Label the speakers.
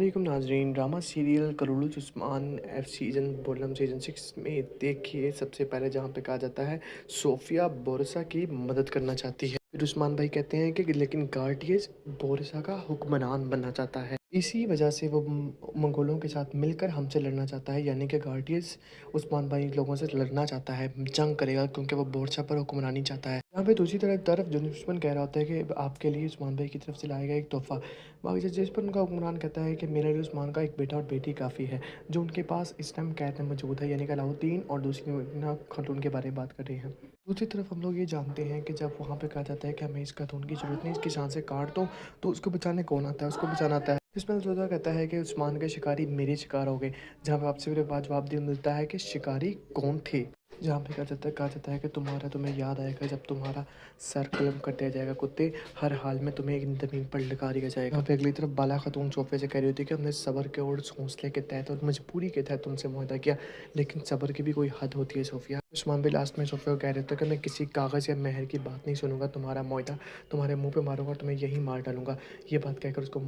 Speaker 1: वालेकुम नाजरीन। Drama serial करोड़ों उस्मान एफ सीज़न 6 में देखिए, सबसे पहले जहाँ पे कहा जाता है सोफिया बोरसा की मदद करना चाहती है। फिर उस्मान भाई कहते हैं कि लेकिन गार्डियस बोरसा का हुक्मरान बनना चाहता है। इसी वजह से वो मंगोलों के साथ मिलकर हमसे लड़ना चाहता है, यानी कि गार्डियस उस्मान भाई लोगों से लड़ना चाहता है, जंग करेगा क्योंकि वो बोरसा पर हुक्मरानी चाहता है। यहाँ पे दूसरी तरफ जो दुश्मन कह रहा होता है कि आपके लिए उस्मान भाई की तरफ से लाएगा एक तोहफा। बाकी जिस पर उनका हुक्मरान कहता है कि मेरे लिए उस्मान का एक बेटा और बेटी काफ़ी है, जो उनके पास इस टाइम कैद में मौजूद है, यानी कि अलाउद्दीन और दूसरी ना खातून के बारे में बात कर रहे हैं। दूसरी तरफ हम लोग ये जानते हैं कि जब वहाँ पे कहा जाता है कि हमें इस खातून की ज़रूरत नहीं, इसकी सांसें काट दो, तो उसको बचाने कौन आता है? उसको बचाना आता है इसमें जोधा कहता है कि उस्मान के शिकारी मेरे शिकार हो गए। जहाँ पे आपसे फिर जवाब दिया मिलता है कि शिकारी कौन थे। जहाँ पे कहा जाता है कि तुम्हें याद आएगा जब तुम्हारा सर कलम कर दिया जाएगा कुत्ते, हर हाल में तुम्हें एक ज़मीन पर लगा दिया जाएगा। यहाँ पे अगली तरफ बाला खातून सोफे से कह रही होती है कि हमने सब्र के और हौसले के तहत और मजबूरी के तहत तुमसे मुआहदा किया, लेकिन सब्र की भी कोई हद होती है सोफिया। उस्मान भी लास्ट में सोफिया को कह रहे थे कि मैं किसी कागज़ या मेहर की बात नहीं सुनूंगा, तुम्हारा मुआहदा तुम्हारे मुंह पे मारूंगा और तुम्हें यही मार डालूंगा। ये बात कहकर उसको